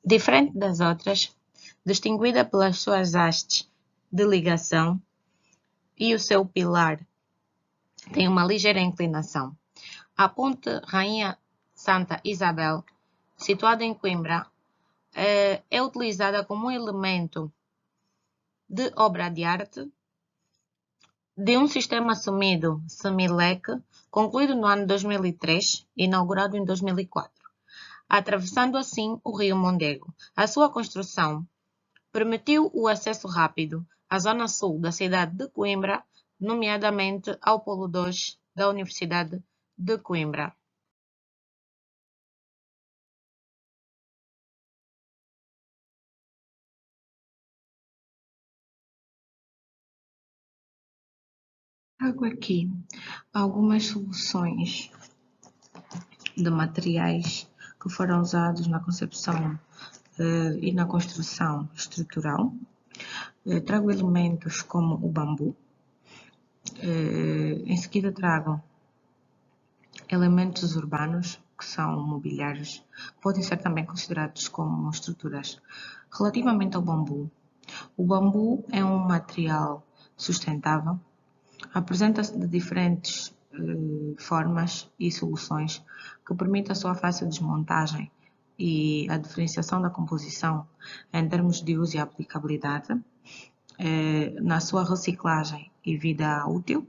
Diferente das outras, distinguida pelas suas hastes de ligação e o seu pilar tem uma ligeira inclinação. A ponte Rainha Santa Isabel, situada em Coimbra, é utilizada como um elemento de obra de arte de um sistema assumido semi-leque, concluído no ano 2003 e inaugurado em 2004, atravessando assim o rio Mondego. A sua construção permitiu o acesso rápido à zona sul da cidade de Coimbra, nomeadamente ao Polo 2 da Universidade de Coimbra. Trago aqui algumas soluções de materiais que foram usados na concepção e na construção estrutural. Trago elementos como o bambu. Em seguida trago elementos urbanos, que são mobiliários, podem ser também considerados como estruturas. Relativamente ao bambu, o bambu é um material sustentável, apresenta-se de diferentes formas e soluções que permitem a sua fácil desmontagem e a diferenciação da composição em termos de uso e aplicabilidade, na sua reciclagem e vida útil,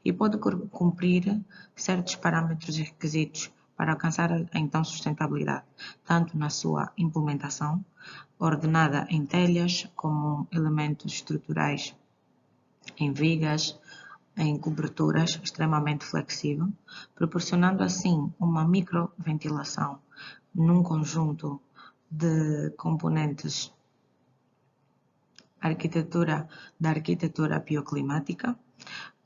e pode cumprir certos parâmetros e requisitos para alcançar a então sustentabilidade, tanto na sua implementação, ordenada em telhas, como elementos estruturais em vigas, em coberturas extremamente flexível, proporcionando assim uma microventilação num conjunto de componentes da arquitetura bioclimática,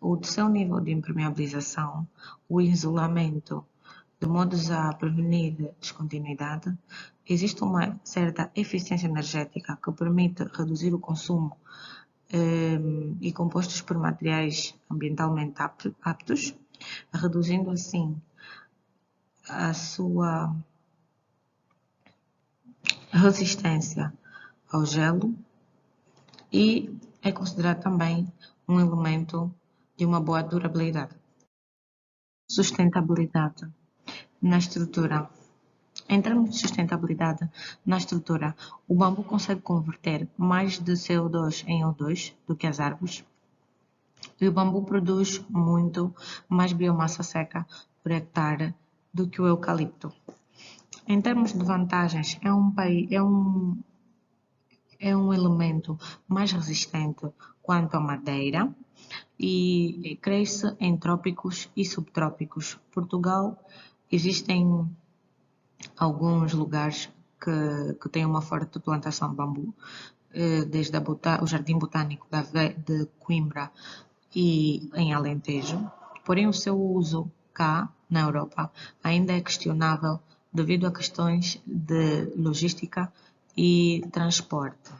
o seu nível de impermeabilização, o isolamento, de modos a prevenir descontinuidade. Existe uma certa eficiência energética que permite reduzir o consumo e compostos por materiais ambientalmente aptos, reduzindo assim a sua resistência ao gelo, e é considerado também um elemento de uma boa durabilidade. Sustentabilidade na estrutura. Em termos de sustentabilidade na estrutura, o bambu consegue converter mais de CO2 em O2 do que as árvores, e o bambu produz muito mais biomassa seca por hectare do que o eucalipto. Em termos de vantagens, é um elemento mais resistente quanto à madeira e cresce em trópicos e subtrópicos. Portugal, existem alguns lugares que têm uma forte plantação de bambu, desde o Jardim Botânico de Coimbra e em Alentejo, porém o seu uso cá, na Europa, ainda é questionável devido a questões de logística e transporte.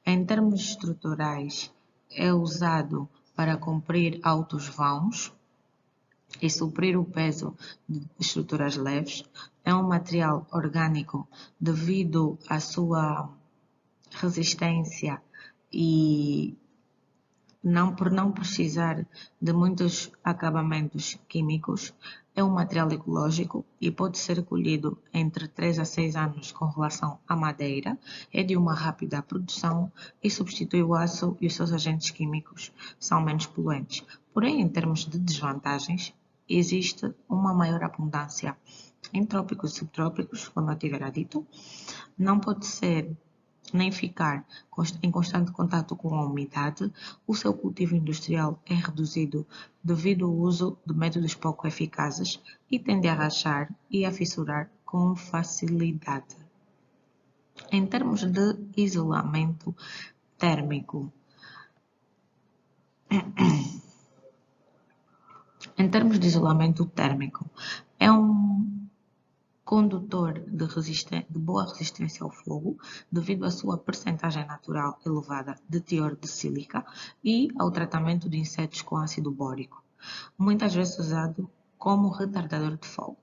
Em termos estruturais, é usado para cumprir altos vãos e suprir o peso de estruturas leves. É um material orgânico devido à sua resistência e por não precisar de muitos acabamentos químicos. É um material ecológico e pode ser colhido entre 3 a 6 anos com relação à madeira. É de uma rápida produção e substitui o aço, e os seus agentes químicos são menos poluentes. Porém, em termos de desvantagens, existe uma maior abundância em trópicos e subtrópicos, como eu tivera dito. Não pode ser nem ficar em constante contato com a umidade. O seu cultivo industrial é reduzido devido ao uso de métodos pouco eficazes e tende a rachar e a fissurar com facilidade. Em termos de isolamento térmico, é um condutor de boa resistência ao fogo, devido à sua percentagem natural elevada de teor de sílica e ao tratamento de insetos com ácido bórico, muitas vezes usado como retardador de fogo.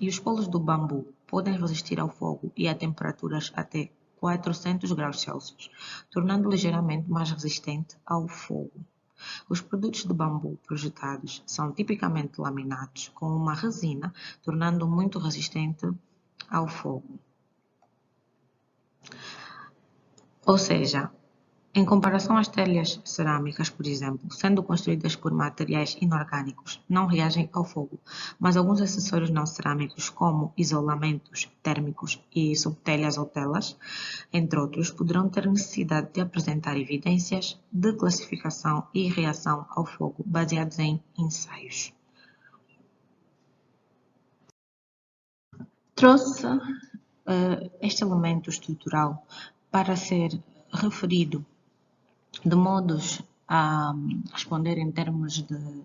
E os polos do bambu podem resistir ao fogo e a temperaturas até 400 graus Celsius, tornando ligeiramente mais resistente ao fogo. Os produtos de bambu projetados são tipicamente laminados com uma resina, tornando muito resistente ao fogo. Ou seja, em comparação às telhas cerâmicas, por exemplo, sendo construídas por materiais inorgânicos, não reagem ao fogo, mas alguns acessórios não cerâmicos, como isolamentos térmicos e subtelhas ou telas, entre outros, poderão ter necessidade de apresentar evidências de classificação e reação ao fogo baseados em ensaios. Trouxe este elemento estrutural para ser referido de modos a responder em termos de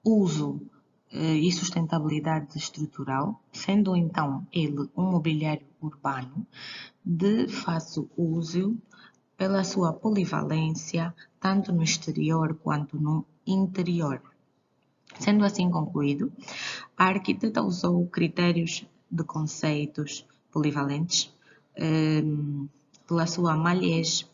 uso e sustentabilidade estrutural, sendo então ele um mobiliário urbano de fácil uso pela sua polivalência, tanto no exterior quanto no interior. Sendo assim concluído, a arquiteta usou critérios de conceitos polivalentes pela sua malhez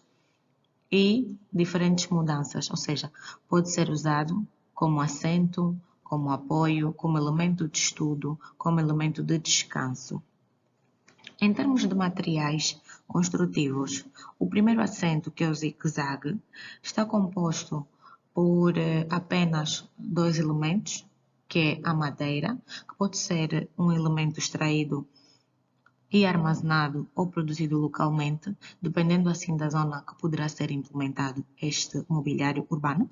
e diferentes mudanças, ou seja, pode ser usado como assento, como apoio, como elemento de estudo, como elemento de descanso. Em termos de materiais construtivos, o primeiro assento, que é o zigue-zague, está composto por apenas dois elementos, que é a madeira, que pode ser um elemento extraído e armazenado ou produzido localmente, dependendo assim da zona que poderá ser implementado este mobiliário urbano.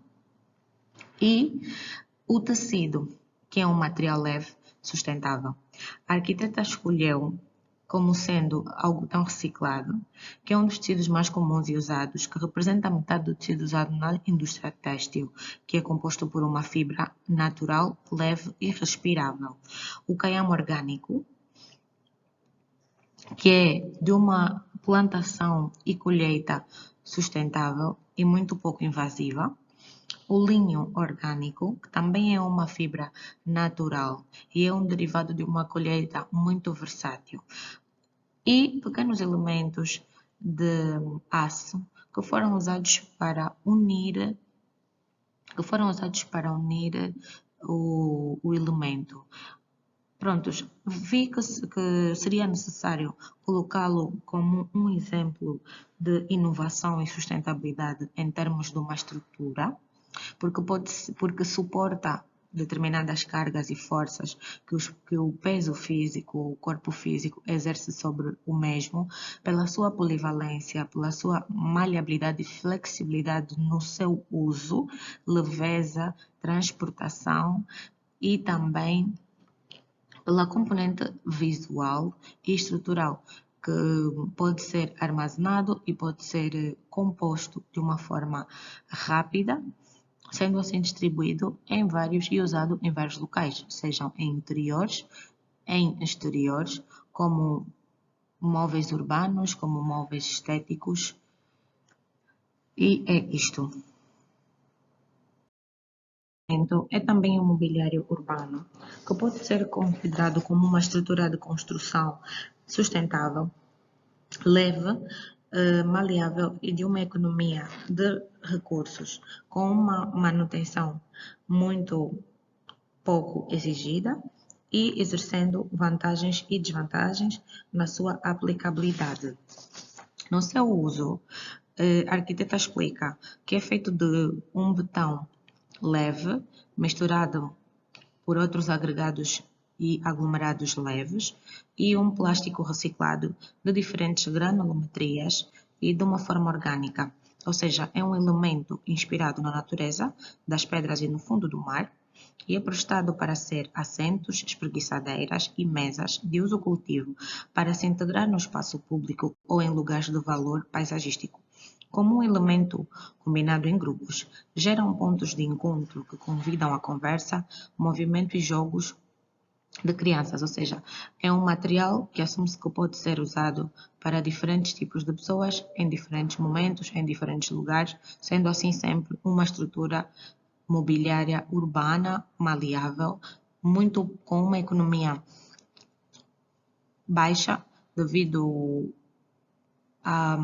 E o tecido, que é um material leve, sustentável. A arquiteta escolheu como sendo algodão reciclado, que é um dos tecidos mais comuns e usados, que representa a metade do tecido usado na indústria têxtil, que é composto por uma fibra natural, leve e respirável. O caiamo orgânico, que é de uma plantação e colheita sustentável e muito pouco invasiva. O linho orgânico, que também é uma fibra natural e é um derivado de uma colheita muito versátil. E pequenos elementos de aço que foram usados para unir o elemento. Prontos, vi que seria necessário colocá-lo como um exemplo de inovação e sustentabilidade em termos de uma estrutura, porque suporta determinadas cargas e forças que o peso físico, o corpo físico exerce sobre o mesmo, pela sua polivalência, pela sua maleabilidade e flexibilidade no seu uso, leveza, transportação e também pela componente visual e estrutural, que pode ser armazenado e pode ser composto de uma forma rápida, sendo assim distribuído em vários e usado em vários locais, sejam em interiores, em exteriores, como móveis urbanos, como móveis estéticos. E é isto. É também um mobiliário urbano, que pode ser considerado como uma estrutura de construção sustentável, leve, maleável e de uma economia de recursos, com uma manutenção muito pouco exigida e exercendo vantagens e desvantagens na sua aplicabilidade. No seu uso, a arquiteta explica que é feito de um betão leve, misturado por outros agregados e aglomerados leves, e um plástico reciclado de diferentes granulometrias e de uma forma orgânica, ou seja, é um elemento inspirado na natureza, das pedras e no fundo do mar, e é projetado para ser assentos, espreguiçadeiras e mesas de uso coletivo, para se integrar no espaço público ou em lugares de valor paisagístico. Como um elemento combinado em grupos, geram pontos de encontro que convidam à conversa, movimento e jogos de crianças, ou seja, é um material que assume-se que pode ser usado para diferentes tipos de pessoas, em diferentes momentos, em diferentes lugares, sendo assim sempre uma estrutura mobiliária urbana, maleável, muito com uma economia baixa devido à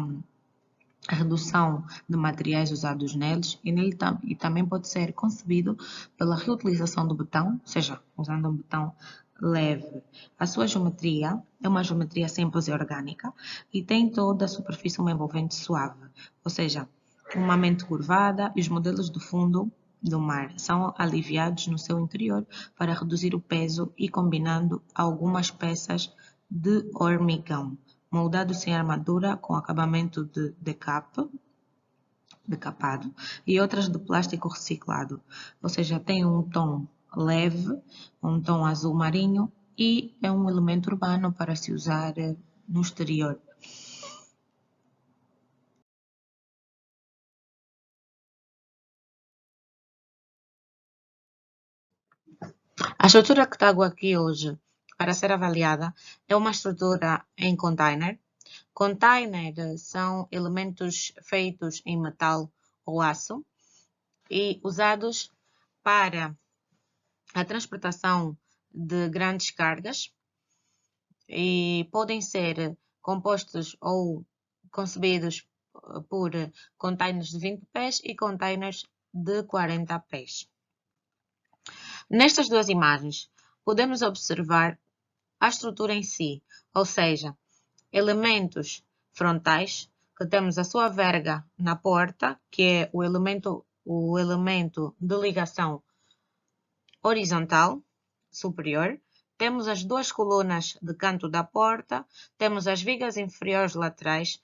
redução de materiais usados neles e também pode ser concebido pela reutilização do betão, ou seja, usando um betão leve. A sua geometria é uma geometria simples e orgânica e tem toda a superfície uma envolvente suave, ou seja, uma mente curvada, e os modelos do fundo do mar são aliviados no seu interior para reduzir o peso e combinando algumas peças de hormigão, moldado sem armadura com acabamento de decapado e outras de plástico reciclado, ou seja, tem um tom leve, um tom azul marinho e é um elemento urbano para se usar no exterior. A estrutura que trago aqui hoje para ser avaliada é uma estrutura em container. Container são elementos feitos em metal ou aço e usados para a transportação de grandes cargas e podem ser compostos ou concebidos por containers de 20 pés e containers de 40 pés. Nestas duas imagens, podemos observar a estrutura em si, ou seja, elementos frontais, que temos a sua verga na porta, que é o elemento de ligação horizontal superior. Temos as duas colunas de canto da porta, temos as vigas inferiores laterais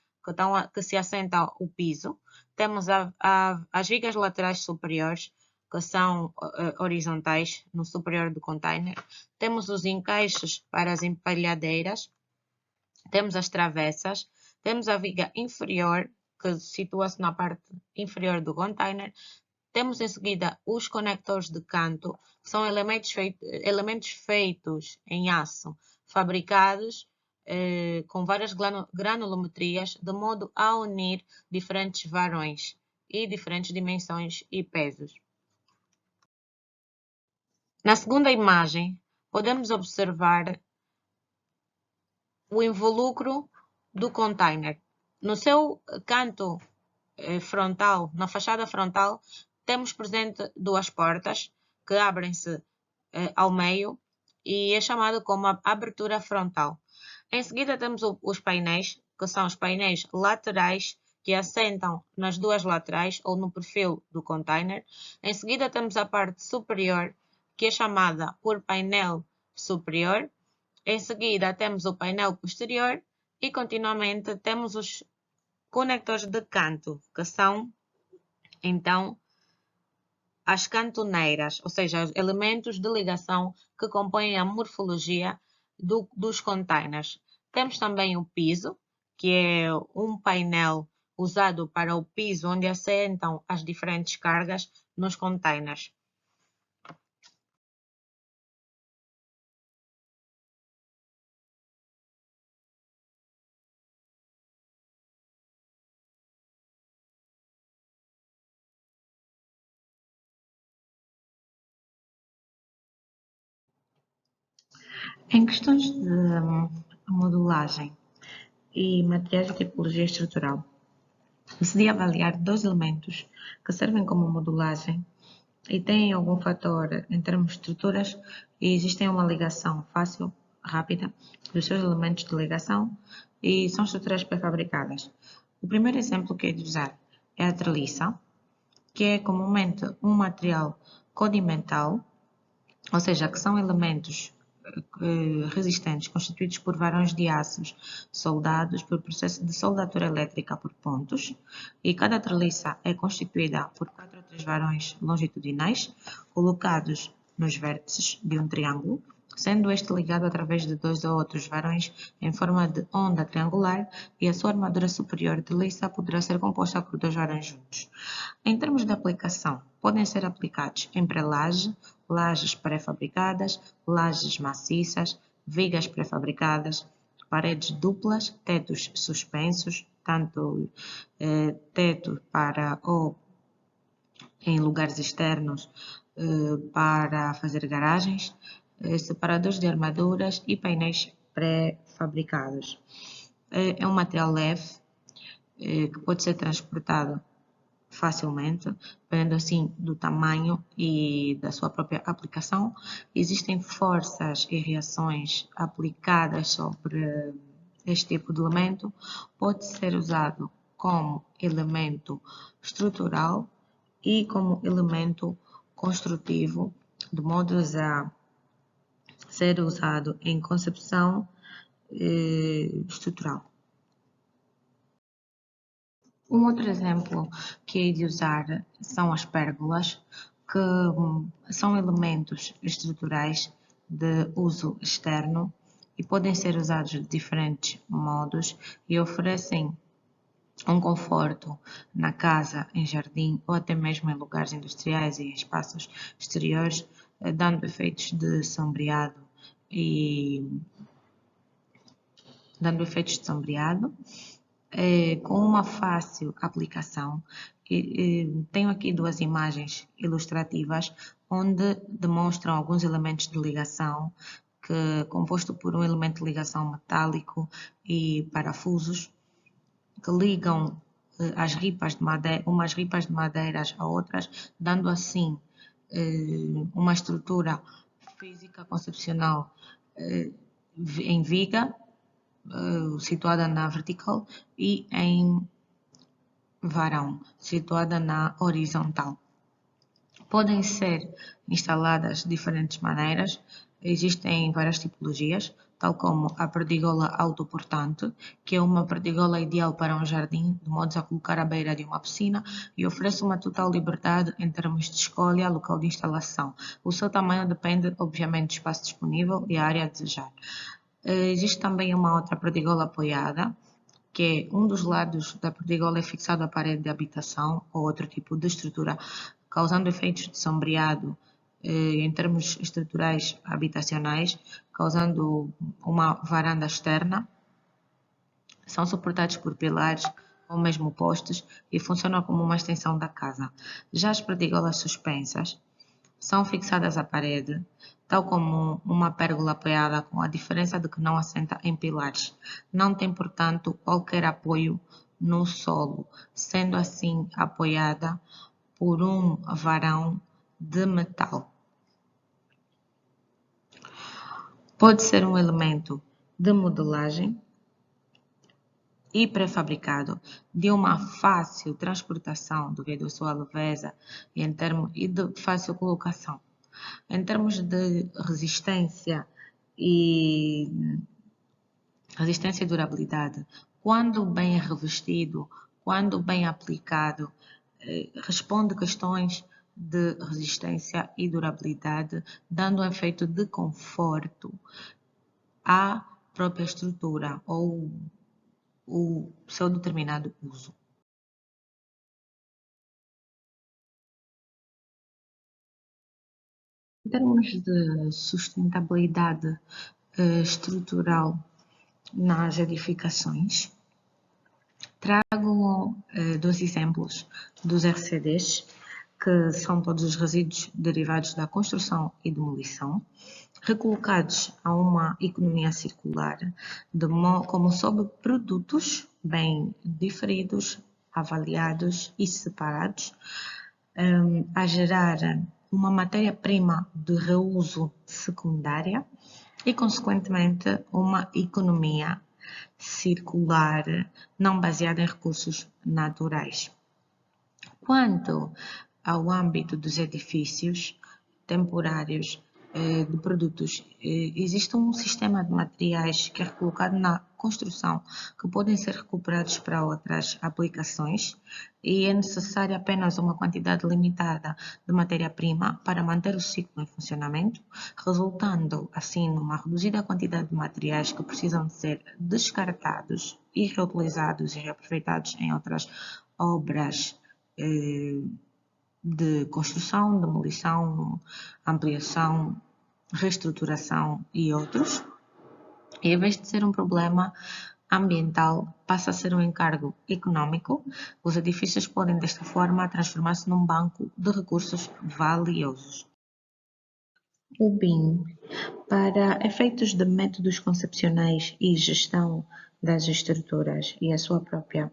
que se assentam ao piso, temos as vigas laterais superiores que são horizontais no superior do container, temos os encaixes para as empalhadeiras, temos as travessas, temos a viga inferior que situa-se na parte inferior do container. Temos em seguida os conectores de canto, que são elementos feitos em aço, fabricados com várias granulometrias, de modo a unir diferentes varões e diferentes dimensões e pesos. Na segunda imagem, podemos observar o involucro do container. No seu canto frontal, na fachada frontal, temos presente duas portas que abrem-se ao meio e é chamado como a abertura frontal. Em seguida temos os painéis, que são os painéis laterais que assentam nas duas laterais ou no perfil do container. Em seguida temos a parte superior, que é chamada por painel superior. Em seguida temos o painel posterior e continuamente temos os conectores de canto, que são então as cantoneiras, ou seja, os elementos de ligação que compõem a morfologia dos containers. Temos também o piso, que é um painel usado para o piso, onde assentam as diferentes cargas nos containers. Em questões de modulagem e materiais de tipologia estrutural, decidi avaliar dois elementos que servem como modulagem e têm algum fator em termos de estruturas e existem uma ligação fácil, rápida, dos seus elementos de ligação e são estruturas pré-fabricadas. O primeiro exemplo que é de usar é a treliça, que é comumente um material condimental, ou seja, que são elementos resistentes constituídos por varões de aços soldados por processo de soldatura elétrica por pontos e cada treliça é constituída por 4 ou 3 varões longitudinais colocados nos vértices de um triângulo, sendo este ligado através de 2 ou outros varões em forma de onda triangular e a sua armadura superior de liça poderá ser composta por 2 varões juntos. Em termos de aplicação, podem ser aplicados em pré-laje, lajes pré-fabricadas, lajes maciças, vigas pré-fabricadas, paredes duplas, tetos suspensos, tanto teto para ou em lugares externos para fazer garagens, separadores de armaduras e painéis pré-fabricados. É um material leve que pode ser transportado facilmente, dependendo assim do tamanho e da sua própria aplicação. Existem forças e reações aplicadas sobre este tipo de elemento. Pode ser usado como elemento estrutural e como elemento construtivo, de modo a ser usado em concepção estrutural. Um outro exemplo que hei de usar são as pérgolas, que são elementos estruturais de uso externo e podem ser usados de diferentes modos e oferecem um conforto na casa, em jardim ou até mesmo em lugares industriais e espaços exteriores, dando efeitos de sombreado com uma fácil aplicação. Tenho aqui duas imagens ilustrativas onde demonstram alguns elementos de ligação, composto por um elemento de ligação metálico e parafusos que ligam as ripas de madeira, umas ripas de madeiras a outras, dando assim uma estrutura física concepcional em viga, situada na vertical, e em varão, situada na horizontal. Podem ser instaladas de diferentes maneiras, existem várias tipologias, tal como a perdigola autoportante, que é uma perdigola ideal para um jardim, de modo a colocar à beira de uma piscina e oferece uma total liberdade em termos de escolha, local de instalação. O seu tamanho depende, obviamente, do espaço disponível e a área a desejar. Existe também uma outra perdigola apoiada, que é um dos lados da perdigola é fixado à parede de habitação ou outro tipo de estrutura, causando efeitos de sombreado em termos estruturais habitacionais, causando uma varanda externa. São suportados por pilares ou mesmo postes e funcionam como uma extensão da casa. Já as perdigolas suspensas são fixadas à parede, tal como uma pérgola apoiada, com a diferença de que não assenta em pilares. Não tem, portanto, qualquer apoio no solo, sendo assim apoiada por um varão de metal. Pode ser um elemento de modelagem e pré-fabricado, de uma fácil transportação devido à sua leveza e de fácil colocação. Em termos de resistência e durabilidade, quando bem revestido, quando bem aplicado, responde questões de resistência e durabilidade, dando um efeito de conforto à própria estrutura ou o seu determinado uso. Em termos de sustentabilidade estrutural nas edificações, trago dois exemplos dos RCDs, que são todos os resíduos derivados da construção e demolição, recolocados a uma economia circular, como subprodutos bem diferidos, avaliados e separados, a gerar uma matéria-prima de reuso secundária e, consequentemente, uma economia circular não baseada em recursos naturais. Quanto ao âmbito dos edifícios temporários de produtos, existe um sistema de materiais que é recolocado na construção, que podem ser recuperados para outras aplicações, e é necessária apenas uma quantidade limitada de matéria-prima para manter o ciclo em funcionamento, resultando assim numa reduzida quantidade de materiais que precisam de ser descartados e reutilizados e reaproveitados em outras obras de construção, demolição, ampliação, reestruturação e outros. E em vez de ser um problema ambiental, passa a ser um encargo econômico. Os edifícios podem, desta forma, transformar-se num banco de recursos valiosos. O BIM, para efeitos de métodos concepcionais e gestão das estruturas e a sua própria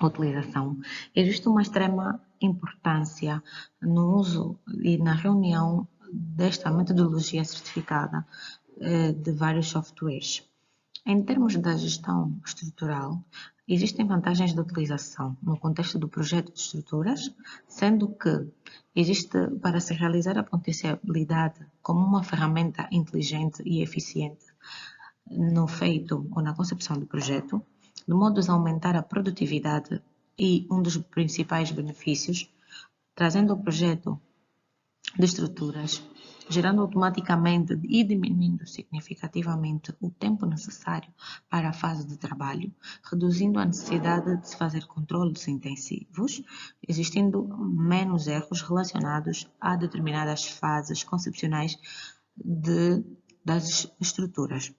utilização, existe uma extrema importância no uso e na reunião desta metodologia certificada de vários softwares. Em termos da gestão estrutural, existem vantagens de utilização no contexto do projeto de estruturas, sendo que existe para se realizar a potencialidade como uma ferramenta inteligente e eficiente no feito ou na concepção do projeto, de modo a aumentar a produtividade e um dos principais benefícios, trazendo o projeto de estruturas, gerando automaticamente e diminuindo significativamente o tempo necessário para a fase de trabalho, reduzindo a necessidade de se fazer controles intensivos, existindo menos erros relacionados a determinadas fases concepcionais das estruturas.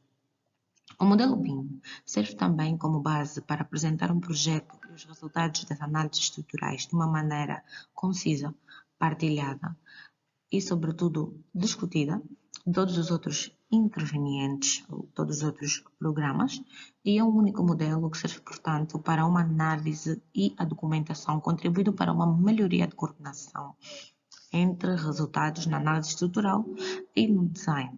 O modelo BIM serve também como base para apresentar um projeto e os resultados das análises estruturais de uma maneira concisa, partilhada e, sobretudo, discutida de todos os outros intervenientes, ou todos os outros programas, e é um único modelo que serve, portanto, para uma análise e a documentação, contribuindo para uma melhoria de coordenação entre resultados na análise estrutural e no design.